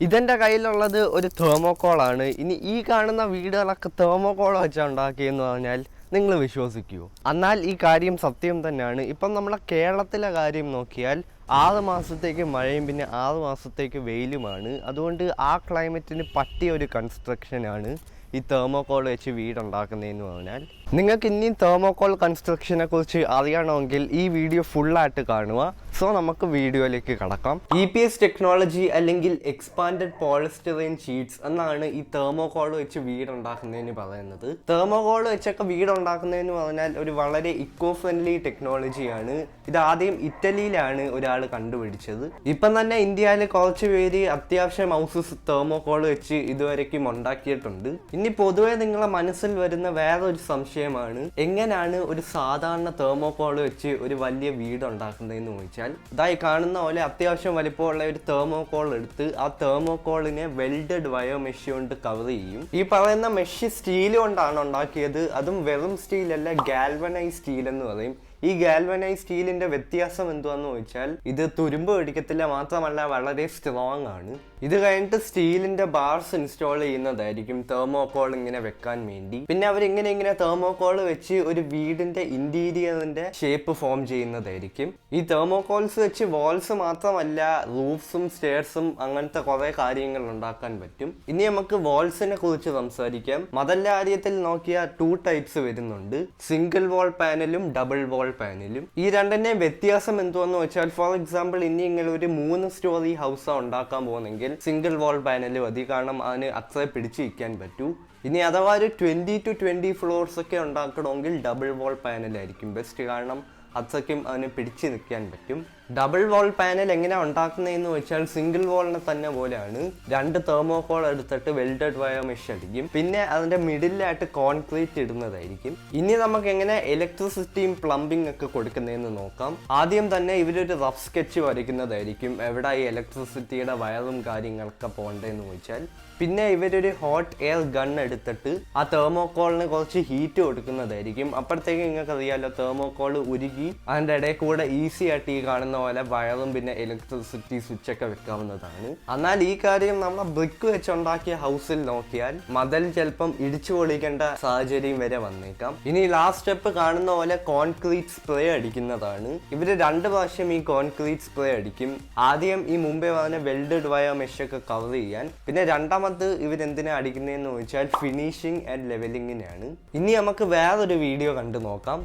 ഇതെൻ്റെ കയ്യിലുള്ളത് ഒരു തെർമോക്കോളാണ്. ഇനി ഈ കാണുന്ന വീടുകളൊക്കെ തെർമോക്കോൾ വെച്ചാണ് ഉണ്ടാക്കിയെന്ന് പറഞ്ഞാൽ നിങ്ങൾ വിശ്വസിക്കുമോ? എന്നാൽ ഈ കാര്യം സത്യം തന്നെയാണ്. ഇപ്പം നമ്മളെ കേരളത്തിലെ കാര്യം നോക്കിയാൽ 6 മാസത്തേക്ക് മഴയും പിന്നെ 6 മാസത്തേക്ക് വെയിലുമാണ്. അതുകൊണ്ട് ആ ക്ലൈമറ്റിന് പറ്റിയ ഒരു കൺസ്ട്രക്ഷനാണ് ഈ തെർമോക്കോൾ വെച്ച് വീടുണ്ടാക്കുന്നതെന്ന് പറഞ്ഞാൽ. നിങ്ങൾക്ക് ഇനിയും തെർമോക്കോൾ കൺസ്ട്രക്ഷനെ കുറിച്ച് അറിയണമെങ്കിൽ ഈ വീഡിയോ ഫുള്ളായിട്ട് കാണുക. സോ നമുക്ക് വീഡിയോയിലേക്ക് കടക്കാം. EPS ടെക്നോളജി അല്ലെങ്കിൽ എക്സ്പാൻഡഡ് പോളിസ്റ്ററൈൻ ഷീറ്റ്സ് എന്നാണ് ഈ തെർമോക്കോൾ വെച്ച് വീടുണ്ടാക്കുന്നതിന് പറയുന്നത്. തെർമോക്കോൾ വെച്ചൊക്കെ വീടുണ്ടാക്കുന്നതെന്ന് പറഞ്ഞാൽ ഒരു വളരെ ഇക്കോ ഫ്രണ്ട്ലി ടെക്നോളജിയാണ്. ഇത് ആദ്യം ഇറ്റലിയിലാണ് ഒരാൾ കണ്ടുപിടിച്ചത്. ഇപ്പം തന്നെ ഇന്ത്യയിൽ കുറച്ച് പേര് അത്യാവശ്യം ഹൗസസ് തെർമോക്കോൾ വെച്ച് ഇതുവരേക്കും ഉണ്ടാക്കിയിട്ടുണ്ട്. ഇനി പൊതുവെ നിങ്ങളെ മനസ്സിൽ വരുന്ന വേറൊരു സംശയമാണ്, എങ്ങനെയാണ് ഒരു സാധാരണ തെർമോക്കോൾ വെച്ച് ഒരു വലിയ വീട് ഉണ്ടാക്കുന്നതെന്ന് ചോദിച്ചാൽ, ഇതായി കാണുന്ന പോലെ അത്യാവശ്യം വലിപ്പമുള്ള ഒരു തെർമോക്കോൾ എടുത്ത് ആ തെർമോക്കോളിനെ വെൽഡഡ് വയർ മെഷ് കൊണ്ട് കവർ ചെയ്യും. ഈ പറയുന്ന മെഷ് സ്റ്റീൽ കൊണ്ടാണ് ഉണ്ടാക്കിയത്. അതും വെറും സ്റ്റീലല്ല, ഗാൽവനൈസ് സ്റ്റീൽ എന്ന് പറയും. ഈ ഗാൽവനൈസ് സ്റ്റീലിന്റെ വ്യത്യാസം എന്തുവാന്ന് ചോദിച്ചാൽ, ഇത് തുരുമ്പ് പിടിക്കത്തില്ല, മാത്രമല്ല വളരെ സ്ട്രോങ് ആണ്. ഇത് കഴിഞ്ഞിട്ട് സ്റ്റീലിന്റെ ബാർസ് ഇൻസ്റ്റാൾ ചെയ്യുന്നതായിരിക്കും തെർമോക്കോൾ ഇങ്ങനെ വെക്കാൻ വേണ്ടി. പിന്നെ അവരിങ്ങനെ തെർമോക്കോൾ വെച്ച് ഒരു വീടിന്റെ ഇന്റീരിയറിന്റെ ഷേപ്പ് ഫോം ചെയ്യുന്നതായിരിക്കും. ഈ തെർമോക്കോൾസ് വെച്ച് വാൾസ് മാത്രമല്ല, റൂഫ്സും സ്റ്റെയർസും അങ്ങനത്തെ കുറെ കാര്യങ്ങൾ ഉണ്ടാക്കാൻ പറ്റും. ഇനി നമുക്ക് വാൾസിനെ കുറിച്ച് സംസാരിക്കാം. മതല്ലാര്യത്തിൽ നോക്കിയാൽ 2 ടൈപ്സ് വരുന്നുണ്ട്, സിംഗിൾ വാൾ പാനലും ഡബിൾ വാൾ പാനലും. ഈ രണ്ടിന്റെയും വ്യത്യാസം എന്തുവെന്ന് വെച്ചാൽ, ഫോർ എക്സാമ്പിൾ ഇനി നിങ്ങൾ ഒരു 3 സ്റ്റോറി ഹൗസ് ഉണ്ടാക്കാൻ പോകുന്നെങ്കിൽ സിംഗിൾ വാൾ പാനൽ മതി, കാരണം അതിന് അത്ര പിടിച്ചു നിൽക്കാൻ പറ്റൂ. ഇനി അഥവാ ഒരു 20 to 20 ഫ്ലോർസ് ഒക്കെ ഉണ്ടാക്കണമെങ്കിൽ ഡബിൾ വാൾ പാനലായിരിക്കും ബെസ്റ്റ്, കാരണം അത്രയ്ക്കും അതിന് പിടിച്ചു നിൽക്കാൻ പറ്റും. ഡബിൾ വാൾ പാനൽ എങ്ങനെയാണ് ഉണ്ടാക്കുന്നതെന്ന് വെച്ചാൽ, സിംഗിൾ വാളിനെ തന്നെ പോലെയാണ്. 2 തെർമോക്കോൾ എടുത്തിട്ട് വെൽഡഡ് വയർ മെഷ് അടിക്കും, പിന്നെ അതിന്റെ മിഡിലായിട്ട് കോൺക്രീറ്റ് ഇടുന്നതായിരിക്കും. ഇനി നമുക്ക് എങ്ങനെ ഇലക്ട്രിസിറ്റിയും പ്ലംബിംഗ് ഒക്കെ കൊടുക്കുന്നതെന്ന് നോക്കാം. ആദ്യം തന്നെ ഇവരൊരു റഫ് സ്കെച്ച് വരയ്ക്കുന്നതായിരിക്കും, എവിടെ ഈ ഇലക്ട്രിസിറ്റിയുടെ വയറും കാര്യങ്ങളൊക്കെ പോകേണ്ടതെന്ന് ചോദിച്ചാൽ. പിന്നെ ഇവരൊരു ഹോട്ട് എയർ ഗൺ എടുത്തിട്ട് ആ തെർമോക്കോളിന് കുറച്ച് ഹീറ്റ് കൊടുക്കുന്നതായിരിക്കും. അപ്പോഴത്തേക്ക് നിങ്ങൾക്ക് അറിയാലോ, തെർമോക്കോൾ ഉരുകി അതിൻ്റെ ഇടയിൽ കൂടെ ഈസി ആയിട്ട് ഈ കാണുന്ന പോലെ വയറും പിന്നെ ഇലക്ട്രിസിറ്റി സ്വിച്ച് ഒക്കെ വെക്കാവുന്നതാണ്. എന്നാൽ ഈ കാര്യം നമ്മൾ ബ്രിക്ക് വെച്ചുണ്ടാക്കിയ ഹൗസിൽ നോക്കിയാൽ മതിൽ ചിലപ്പം ഇടിച്ചു പൊളിക്കേണ്ട സാഹചര്യം വരെ വന്നേക്കാം. ഇനി ലാസ്റ്റ് സ്റ്റെപ്പ് കാണുന്ന പോലെ കോൺക്രീറ്റ് സ്പ്രേ അടിക്കുന്നതാണ്. ഇവര് 2 പ്രാവശ്യം ഈ കോൺക്രീറ്റ് സ്പ്രേ അടിക്കും. ആദ്യം ഈ മുമ്പേ പറഞ്ഞ വെൽഡഡ് വയർ മെഷ് ഒക്കെ കവർ ചെയ്യാൻ, പിന്നെ രണ്ടാമത് ഇവരെന്തിനാ അടിക്കുന്നതെന്ന് ചോദിച്ചാൽ ഫിനിഷിംഗ് ആൻഡ് ലെവലിങ്ങിനാണ്. ഇനി നമുക്ക് വേറൊരു വീഡിയോ കണ്ടു നോക്കാം.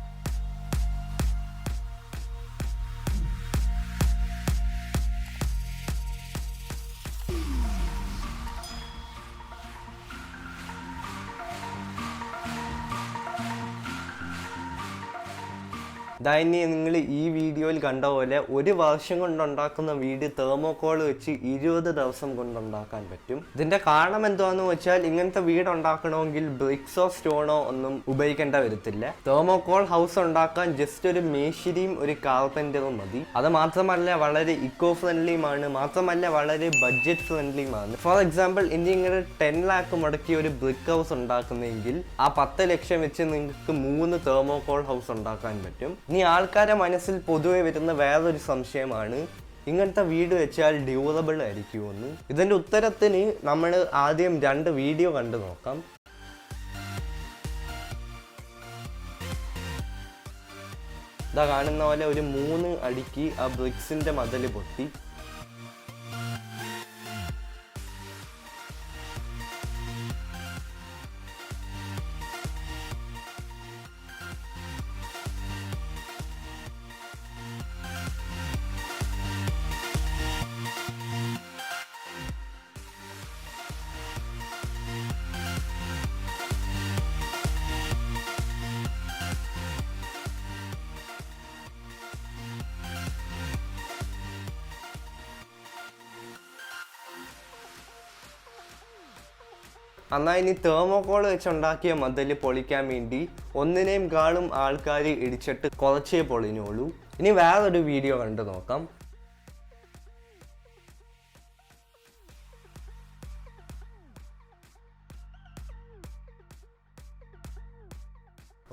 ഇനി നിങ്ങൾ ഈ വീഡിയോയിൽ കണ്ട പോലെ 1 വർഷം കൊണ്ടുണ്ടാക്കുന്ന വീട് തെർമോക്കോൾ വെച്ച് 20 ദിവസം കൊണ്ടുണ്ടാക്കാൻ പറ്റും. ഇതിന്റെ കാരണം എന്താണെന്ന് വെച്ചാൽ, ഇങ്ങനത്തെ വീട് ഉണ്ടാക്കണമെങ്കിൽ ബ്രിക്സോ സ്റ്റോണോ ഒന്നും ഉപയോഗിക്കേണ്ട വരത്തില്ല. തെർമോക്കോൾ ഹൗസ് ഉണ്ടാക്കാൻ ജസ്റ്റ് ഒരു മേശിരിയും ഒരു കാർപ്പന്ററും മതി. അത് മാത്രമല്ല വളരെ ഇക്കോ ഫ്രണ്ട്ലിയുമാണ്, മാത്രമല്ല വളരെ ബഡ്ജറ്റ് ഫ്രണ്ട്ലിയുമാണ്. ഫോർ എക്സാമ്പിൾ ഇനി നിങ്ങൾ 10 lakhs മുടക്കി ഒരു ബ്രിക്ക് ഹൗസ് ഉണ്ടാക്കുന്നെങ്കിൽ ആ 10 ലക്ഷം വെച്ച് നിങ്ങൾക്ക് 3 തെർമോക്കോൾ ഹൗസ് ഉണ്ടാക്കാൻ പറ്റും. ഇനി ആൾക്കാരുടെ മനസ്സിൽ പൊതുവെ വരുന്ന വേറൊരു സംശയമാണ്, ഇങ്ങനത്തെ വീട് വെച്ചാൽ ഡ്യൂറബിൾ ആയിരിക്കുമെന്ന്. ഇതിൻ്റെ ഉത്തരത്തിന് നമ്മൾ ആദ്യം 2 വീഡിയോ കണ്ടു നോക്കാം. ഇതാ കാണുന്ന പോലെ ഒരു 3 അടിക്ക് ആ ബ്രിക്സിന്റെ മതിൽ പൊട്ടി. എന്നാൽ ഇനി തെർമോക്കോൾ വെച്ചുണ്ടാക്കിയ മതിൽ പൊളിക്കാൻ വേണ്ടി ഒന്നിനെയും കാണും ആൾക്കാർ ഇടിച്ചിട്ട് കുറച്ചേ പൊളിഞ്ഞോളൂ. ഇനി വേറൊരു വീഡിയോ കണ്ടു നോക്കാം.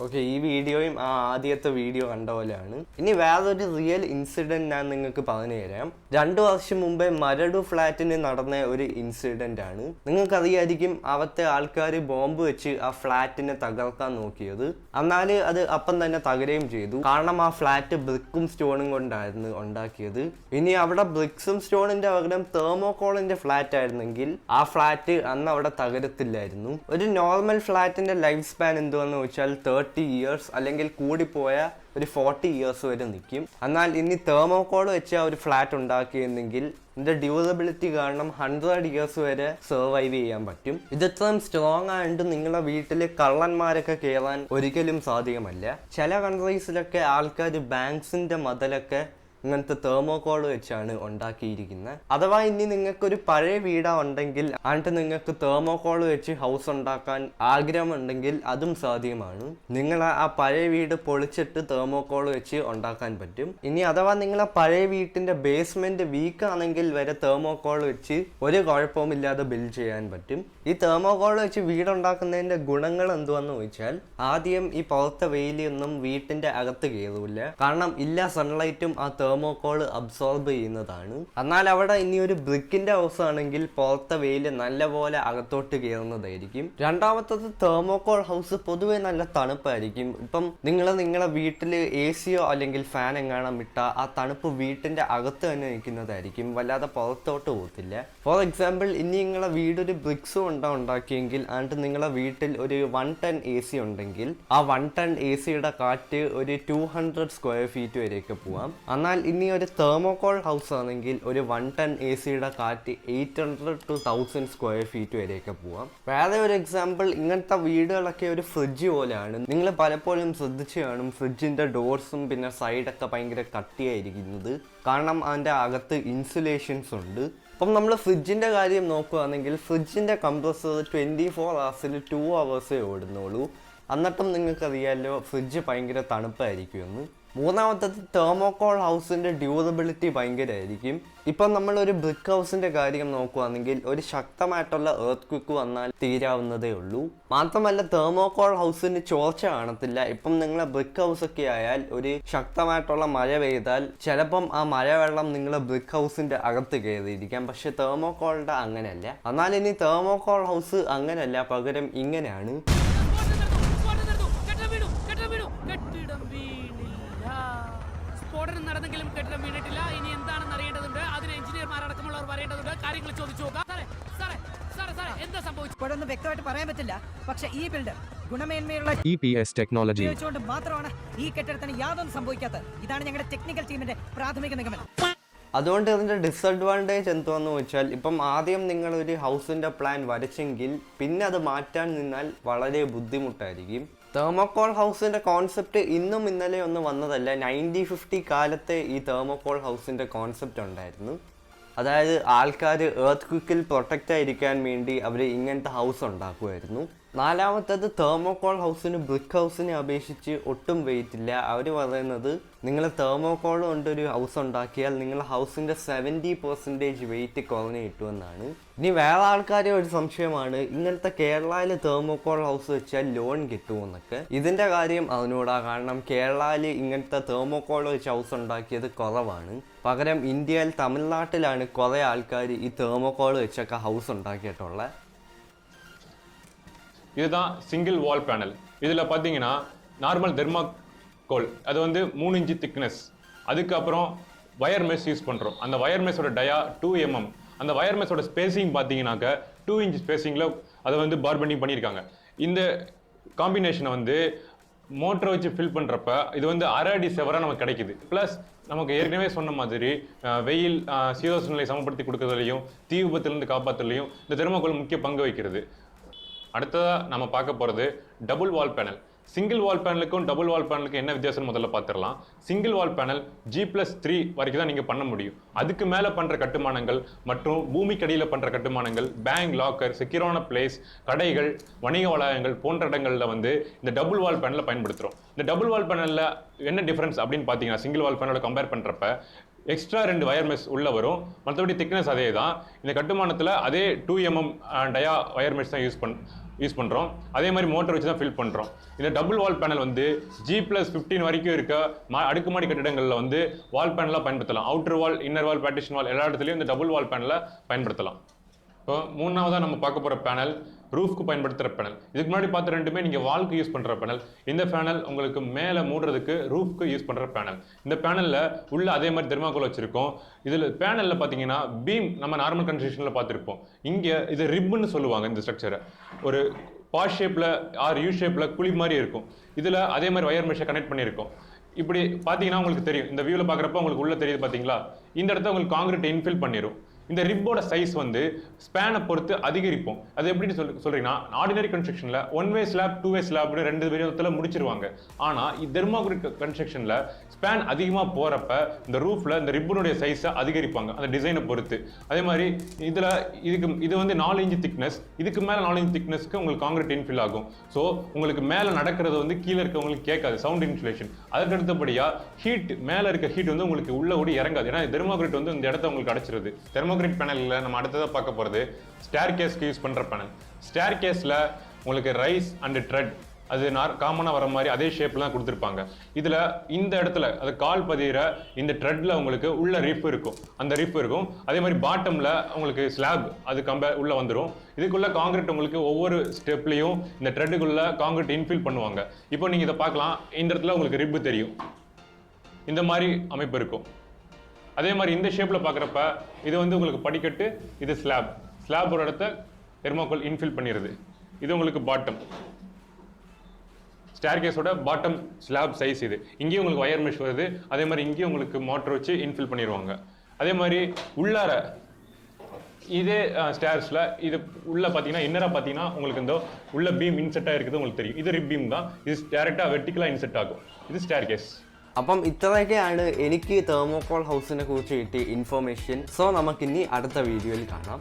ഓക്കെ, ഈ വീഡിയോയും ആ ആദ്യത്തെ വീഡിയോ കണ്ട പോലെയാണ്. ഇനി വേറൊരു റിയൽ ഇൻസിഡന്റ് ഞാൻ നിങ്ങൾക്ക് പറഞ്ഞു തരാം. 2 വർഷം മുമ്പേ മരടു ഫ്ലാറ്റിന് നടന്ന ഒരു ഇൻസിഡന്റ് ആണ്. നിങ്ങൾക്കറിയായിരിക്കും, അവിടുത്തെ ആൾക്കാർ ബോംബ് വെച്ച് ആ ഫ്ലാറ്റിനെ തകർക്കാൻ നോക്കിയത്. എന്നാൽ അത് അപ്പം തന്നെ തകരുകയും ചെയ്തു. കാരണം ആ ഫ്ലാറ്റ് ബ്രിക്കും സ്റ്റോണും കൊണ്ടായിരുന്നു ഉണ്ടാക്കിയത്. ഇനി അവിടെ ബ്രിക്സും സ്റ്റോണിന്റെ പകരം തെർമോകോളിന്റെ ഫ്ലാറ്റ് ആയിരുന്നെങ്കിൽ ആ ഫ്ലാറ്റ് അന്ന് അവിടെ തകരത്തില്ലായിരുന്നു. ഒരു നോർമൽ ഫ്ലാറ്റിന്റെ ലൈഫ് സ്പാൻ എന്തുവെന്ന് വെച്ചാൽ 30 ഇയേഴ്സ് അല്ലെങ്കിൽ കൂടിപ്പോയ ഒരു 40 ഇയേഴ്സ് വരെ നിൽക്കും. എന്നാൽ ഇനി തെർമോകോൾ വെച്ച് ആ ഒരു ഫ്ലാറ്റ് ഉണ്ടാക്കിയിരുന്നെങ്കിൽ ഇതിന്റെ ഡ്യൂറബിലിറ്റി കാരണം 100 ഇയേഴ്സ് വരെ സർവൈവ് ചെയ്യാൻ പറ്റും. ഇത് ഇത്രയും സ്ട്രോങ് ആയിട്ട് നിങ്ങളുടെ വീട്ടിൽ കള്ളന്മാരൊക്കെ കയറാൻ ഒരിക്കലും സാധ്യമല്ല. ചില കൺട്രീസിലൊക്കെ ആൾക്കാർ ബാങ്ക്സിന്റെ മതിലൊക്കെ ഇങ്ങനത്തെ തെർമോകോൾ വെച്ചാണ് ഉണ്ടാക്കിയിരിക്കുന്നത്. അഥവാ ഇനി നിങ്ങൾക്കൊരു പഴയ വീടാ ഉണ്ടെങ്കിൽ എന്നിട്ട് നിങ്ങൾക്ക് തെർമോകോൾ വെച്ച് ഹൗസ് ഉണ്ടാക്കാൻ ആഗ്രഹമുണ്ടെങ്കിൽ അതും സാധ്യമാണ്. നിങ്ങൾ ആ പഴയ വീട് പൊളിച്ചിട്ട് തെർമോകോൾ വെച്ച് ഉണ്ടാക്കാൻ പറ്റും. ഇനി അഥവാ നിങ്ങളെ പഴയ വീട്ടിന്റെ ബേസ്മെന്റ് വീക്ക് ആണെങ്കിൽ വരെ തെർമോകോൾ വെച്ച് ഒരു കുഴപ്പവുമില്ലാതെ ബിൽഡ് ചെയ്യാൻ പറ്റും. ഈ തെർമോകോൾ വെച്ച് വീടുണ്ടാക്കുന്നതിന്റെ ഗുണങ്ങൾ എന്തുവെന്ന് ചോദിച്ചാൽ, ആദ്യം ഈ പുറത്തെ വെയിലൊന്നും വീട്ടിന്റെ അകത്ത് കയറൂല. കാരണം ഇല്ല സൺലൈറ്റും ആ തെർമോകോൾ അബ്സോർബ് ചെയ്യുന്നതാണ്. എന്നാൽ അവിടെ ഇനി ഒരു ബ്രിക്കിന്റെ ഹൗസ് ആണെങ്കിൽ പുറത്തെ വെയില് നല്ലപോലെ അകത്തോട്ട് കയറുന്നതായിരിക്കും. രണ്ടാമത്തത്, തെർമോകോൾ ഹൗസ് പൊതുവെ നല്ല തണുപ്പായിരിക്കും. ഇപ്പം നിങ്ങളെ വീട്ടിൽ AC അല്ലെങ്കിൽ ഫാൻ എങ്ങാനും ഇട്ട ആ തണുപ്പ് വീട്ടിന്റെ അകത്ത് തന്നെ നിൽക്കുന്നതായിരിക്കും, വല്ലാതെ പുറത്തോട്ട് പോകത്തില്ല. ഫോർ എക്സാമ്പിൾ, ഇനി നിങ്ങളെ വീടൊരു ബ്രിക്സ് ഉണ്ടാക്കിയെങ്കിൽ എന്നിട്ട് നിങ്ങളെ വീട്ടിൽ ഒരു 1 ടൺ AC ഉണ്ടെങ്കിൽ ആ 1 ടൺ ACയുടെ കാറ്റ് ഒരു 200 സ്ക്വയർ ഫീറ്റ് വരെയൊക്കെ പോവാം. എന്നാൽ ഇനി ഒരു തെർമോകോൾ ഹൗസ് ആണെങ്കിൽ ഒരു 1 ടൺ ACയുടെ കാറ്റ് 800 to 1000 സ്ക്വയർ ഫീറ്റ് വരെയൊക്കെ പോവാം. വേറെ ഒരു എക്സാമ്പിൾ, ഇങ്ങനത്തെ വീടുകളൊക്കെ ഒരു ഫ്രിഡ്ജ് പോലെയാണ്. നിങ്ങൾ പലപ്പോഴും ശ്രദ്ധിച്ചു കാണും, ഫ്രിഡ്ജിന്റെ ഡോർസും പിന്നെ സൈഡൊക്കെ ഭയങ്കര കട്ടിയായിരിക്കുന്നത്. കാരണം അതിൻ്റെ അകത്ത് ഇൻസുലേഷൻസ് ഉണ്ട്. അപ്പം നമ്മൾ ഫ്രിഡ്ജിൻ്റെ കാര്യം നോക്കുകയാണെങ്കിൽ ഫ്രിഡ്ജിൻ്റെ കംപ്രസർ 24 hours 2 hours ഓടുന്നുള്ളൂ. എന്നിട്ടും നിങ്ങൾക്കറിയാമല്ലോ ഫ്രിഡ്ജ് ഭയങ്കര തണുപ്പായിരിക്കുമെന്ന്. മൂന്നാമത്തത്, തെർമോകോൾ ഹൗസിൻ്റെ ഡ്യൂറബിലിറ്റി ഭയങ്കരമായിരിക്കും. ഇപ്പം നമ്മളൊരു ബ്രിക്ക് ഹൗസിൻ്റെ കാര്യം നോക്കുകയാണെങ്കിൽ ഒരു ശക്തമായിട്ടുള്ള എർത്ത് ക്വിക്ക് വന്നാൽ തീരാവുന്നതേ ഉള്ളൂ. മാത്രമല്ല തെർമോകോൾ ഹൗസിന് ചോർച്ച കാണത്തില്ല. ഇപ്പം നിങ്ങളെ ബ്രിക്ക് ഹൗസ് ഒക്കെ ആയാൽ ഒരു ശക്തമായിട്ടുള്ള മഴ പെയ്താൽ ചിലപ്പം ആ മഴവെള്ളം നിങ്ങളെ ബ്രിക്ക് ഹൗസിൻ്റെ അകത്ത് കയറിയിരിക്കാം. പക്ഷെ തെർമോകോളിൻ്റെ അങ്ങനെയല്ല. എന്നാൽ ഇനി തെർമോകോൾ ഹൗസ് അങ്ങനെയല്ല, പകരം ഇങ്ങനെയാണ്. സ്ഫോടനം നടന്നെങ്കിലും കെട്ടിടം വീണിട്ടില്ല. ഇനി എന്താണെന്ന് അറിയേണ്ടതുണ്ട്. അതിന് എഞ്ചിനീയർമാരടക്കമുള്ളവർ വരേണ്ടതുണ്ട്. കാര്യങ്ങൾ ചോദിച്ചു നോക്കാം. എന്താ സംഭവിച്ചു ഇപ്പോഴൊന്നും വ്യക്തമായിട്ട് പറയാൻ പറ്റില്ല. പക്ഷെ ഈ ബിൽഡർ ഗുണമേന്മയുള്ള FCPX ടെക്നോളജി ഉപയോഗിച്ചുകൊണ്ട് മാത്രമാണ് ഈ കെട്ടിടത്തിന് യാതൊന്നും സംഭവിക്കാത്തത്. ഇതാണ് ഞങ്ങളുടെ ടെക്നിക്കൽ ടീമിന്റെ പ്രാഥമിക നിഗമനം. അതുകൊണ്ട് ഇതിൻ്റെ ഡിസഡ്വാൻറ്റേജ് എന്തുവെന്ന് വെച്ചാൽ, ഇപ്പം ആദ്യം നിങ്ങളൊരു ഹൗസിൻ്റെ പ്ലാൻ വരച്ചെങ്കിൽ പിന്നെ അത് മാറ്റാൻ നിന്നാൽ വളരെ ബുദ്ധിമുട്ടായിരിക്കും. തെർമോകോൾ ഹൗസിൻ്റെ കോൺസെപ്റ്റ് ഇന്നും ഇന്നലെ ഒന്നും വന്നതല്ല. 1950 കാലത്തെ ഈ തെർമോകോൾ ഹൗസിൻ്റെ കോൺസെപ്റ്റ് ഉണ്ടായിരുന്നു. അതായത് ആൾക്കാർ എർത്ത് ക്വിക്കിൽ പ്രൊട്ടക്റ്റ് ആയിരിക്കാൻ വേണ്ടി അവർ ഇങ്ങനത്തെ ഹൗസ് ഉണ്ടാക്കുമായിരുന്നു. നാലാമത്തേത്, തെർമോകോൾ ഹൗസിന് ബ്രിക്ക് ഹൗസിനെ അപേക്ഷിച്ച് ഒട്ടും വെയിറ്റ് ഇല്ല. അവർ പറയുന്നത് നിങ്ങൾ തെർമോകോൾ കൊണ്ടൊരു ഹൗസ് ഉണ്ടാക്കിയാൽ നിങ്ങളുടെ ഹൗസിൻ്റെ 70% വെയിറ്റ് കുറഞ്ഞ് കിട്ടുമെന്നാണ്. ഇനി വേറെ ആൾക്കാരെ ഒരു സംശയമാണ്, ഇങ്ങനത്തെ കേരളയിൽ തെർമോകോൾ ഹൗസ് വെച്ചാൽ ലോൺ കിട്ടുമെന്നൊക്കെ. ഇതിൻ്റെ കാര്യം അതിനോടാ. കാരണം കേരളയിൽ ഇങ്ങനത്തെ തെർമോകോൾ വെച്ച് ഹൗസ് ഉണ്ടാക്കിയത് കുറവാണ്. പകരം ഇന്ത്യയിൽ തമിഴ്നാട്ടിലാണ് കുറേ ആൾക്കാർ ഈ തെർമോകോൾ വെച്ചൊക്കെ ഹൗസ് ഉണ്ടാക്കിയിട്ടുള്ളത്. இதுதான் சிங்கிள் வால் பேனல். இதில் பார்த்தீங்கன்னா நார்மல் தெர்மாகோல் அது வந்து 3 inch திக்னஸ். அதுக்கப்புறம் வயர் மெஷ் யூஸ் பண்ணுறோம். அந்த வயர் மெஷோட டயா 2 mm. அந்த வயர் மெஷோட ஸ்பேசிங் பார்த்தீங்கன்னாக்க 2 inch ஸ்பேசிங்கில் அதை வந்து பார்பெண்டிங் பண்ணியிருக்காங்க. இந்த காம்பினேஷனை வந்து மோட்டரை வச்சு ஃபில் பண்ணுறப்ப இது வந்து 1/2 அடி செவராக நமக்கு கிடைக்குது. ப்ளஸ் நமக்கு ஏற்கனவே சொன்ன மாதிரி வெயில் சீதோஷ்ண நிலை சமப்படுத்தி கொடுக்கறதுலையும் தீ விபத்துலேருந்து காப்பாற்றுலையும் இந்த தெர்மாகோல் முக்கிய பங்கு வகிக்கிறது. அடுத்ததாக நம்ம பார்க்க போகிறது டபுள் வால் பேனல். சிங்கிள் வால் பேனலுக்கும் டபுள் வால் பேனலுக்கும் என்ன வித்தியாசம் முதல்ல பார்த்துடலாம். சிங்கிள் வால் பேனல் G+3 வரைக்கும் தான் நீங்கள் பண்ண முடியும். அதுக்கு மேலே பண்ணுற கட்டுமானங்கள் மற்றும் பூமிக்கடியில் பண்ணுற கட்டுமானங்கள், பேங்க், லாக்கர், செக்யூரான பிளேஸ், கடைகள், வணிக வளாகங்கள் போன்ற இடங்களில் வந்து இந்த டபுள் வால் பேனலை பயன்படுத்துகிறோம். இந்த டபுள் வால் பேனலில் என்ன டிஃப்ரென்ஸ் அப்படின்னு பார்த்தீங்கன்னா, சிங்கிள் வால் பேனலோட கம்பேர் பண்ணுறப்ப எக்ஸ்ட்ரா 2 வயர் மெஷ் உள்ள வரும். மற்றபடி திக்னஸ் அதே தான். இந்த கட்டுமானத்தில் அதே 2mm டயா வயர் மெஷ் தான் யூஸ் பண்ணுறோம். அதே மாதிரி மோட்டர் வச்சு தான் ஃபில் பண்ணுறோம். இந்த டபுள் வால் பேனல் வந்து G+15 வரைக்கும் இருக்க அடுக்குமாடி கட்டிடங்களில் வந்து வால் பேனலாக பயன்படுத்தலாம். அவுட்டர் வால், இன்னர் வால், பார்ட்டிஷன் வால் எல்லா இடத்துலையும் இந்த டபுள் வால் பேனலை பயன்படுத்தலாம். இப்போ மூணாவதாக நம்ம பார்க்க போகிற பேனல் ரூஃப்க்கு பயன்படுத்துகிற பேனல். இதுக்கு முன்னாடி பார்த்த ரெண்டுமே நீங்கள் வால்க்கு யூஸ் பண்ணுற பேனல். இந்த பேனல் உங்களுக்கு மேலே மூடுறதுக்கு ரூஃப்க்கு யூஸ் பண்ணுற பேனல். இந்த பேனலில் உள்ள அதே மாதிரி தெர்மாக்கோல் வச்சுருக்கோம். இதில் பேனலில் பார்த்தீங்கன்னா பீம் நம்ம நார்மல் கன்ஸ்ட்ரக்ஷனில் பார்த்துருப்போம். இங்கே இது ரிப்புன்னு சொல்லுவாங்க. இந்த ஸ்ட்ரக்சரை ஒரு பாஸ் ஷேப்பில் ஆர் யூ ஷேப்பில் குழி மாதிரி இருக்கும். இதில் அதே மாதிரி வயர் மெஷை கனெக்ட் பண்ணியிருக்கோம். இப்படி பார்த்தீங்கன்னா உங்களுக்கு தெரியும். இந்த வியூவில் பார்க்குறப்ப உங்களுக்கு உள்ளே தெரியுது பார்த்தீங்களா? இந்த இடத்த உங்களுக்கு காங்கிரீட் இன்ஃபில் பண்ணிடும். இந்த ரிப்போட சைஸ் வந்து ஸ்பேனை பொறுத்து அதிகரிப்போம். அது எப்படின்னு சொல்றீங்கன்னா, ஆர்டினரி கன்ஸ்ட்ரக்ஷனில் 1 வே ஸ்லாப் 2 வே ஸ்லாப்னு 2 விதத்தில் முடிச்சிருவாங்க. ஆனால் தெர்மாகோல் கன்ஸ்ட்ரக்ஷனில் ஸ்பேன் அதிகமாக போகிறப்ப இந்த ரூஃபில் இந்த ரிப்பனுடைய சைஸை அதிகரிப்பாங்க, அந்த டிசைனை பொறுத்து. அதே மாதிரி இது வந்து 4 இன்ச் திக்னஸ். இதுக்கு மேலே 4 இன்ச் திக்னஸ்க்கு உங்களுக்கு காங்கிரீட் இன்ஃபில் ஆகும். ஸோ உங்களுக்கு மேலே நடக்கிறது வந்து கீழே இருக்கவங்களுக்கு கேட்காது, சவுண்ட் இன்சுலேஷன். அதற்கு அடுத்தபடியாக ஹீட், மேலே இருக்க ஹீட் வந்து உங்களுக்கு உள்ள ஓடி இறங்காது. ஏன்னா தெர்மாகோல் வந்து இந்த இடத்த உங்களுக்கு அடைச்சிருது. தெர்மோகிரிட் பேனலில் நம்ம அடுத்ததாக பார்க்க போகிறது ஸ்டேர் கேஸ்க்கு யூஸ் பண்ணுற பேனல். ஸ்டேர் கேஸில் உங்களுக்கு ரைஸ் அண்ட் ட்ரெட் அது காமனாக வர மாதிரி அதே ஷேப்பில் தான் கொடுத்துருப்பாங்க. இதில் இந்த இடத்துல அது கால் பதிகிற இந்த ட்ரெட்டில் உங்களுக்கு உள்ள ரிப் இருக்கும், அந்த ரிப் இருக்கும். அதே மாதிரி பாட்டமில் உங்களுக்கு ஸ்லாப் அது உள்ளே வந்துடும். இதுக்குள்ளே காங்கிரீட் உங்களுக்கு ஒவ்வொரு ஸ்டெப்லேயும் இந்த ட்ரெட்டுக்குள்ளே காங்கிரீட் இன்ஃபில் பண்ணுவாங்க. இப்போ நீங்கள் இதை பார்க்கலாம். இந்த இடத்துல உங்களுக்கு ரிப்பு தெரியும், இந்த மாதிரி அமைப்பு இருக்கும். அதே மாதிரி இந்த ஷேப்பில் பார்க்குறப்ப இது வந்து உங்களுக்கு படிக்கட்டு, இது ஸ்லாப் ஒரு இடத்த தெர்மாக்கோல் இன்ஃபில் பண்ணிடுது. இது உங்களுக்கு பாட்டம், ஸ்டேர் கேஸோட பாட்டம் ஸ்லாப் சைஸ். இது இங்கேயும் உங்களுக்கு வயர் மெஷ் வருது. அதே மாதிரி இங்கேயும் உங்களுக்கு மோட்டர் வச்சு இன்ஃபில் பண்ணிடுவாங்க. அதே மாதிரி உள்ளார இதே ஸ்டேர்ஸில் இது உள்ள பார்த்தீங்கன்னா இன்னராக பார்த்தீங்கன்னா உங்களுக்கு இந்த உள்ள பீம் இன்செட்டாக இருக்குது உங்களுக்கு தெரியும். இது ரிப் பீம் தான். இது டேரெக்டாக வெர்டிக்கலாக இன்செட் ആകും. ഇത് സ്റ്റെയർ കേസ്. അപ്പം ഇത്രയൊക്കെയാണ് എനിക്ക് തെർമോകോൾ ഹൗസിനെ കുറിച്ച് കിട്ടിയ ഇൻഫർമേഷൻ. സോ നമുക്കിനി അടുത്ത വീഡിയോയിൽ കാണാം.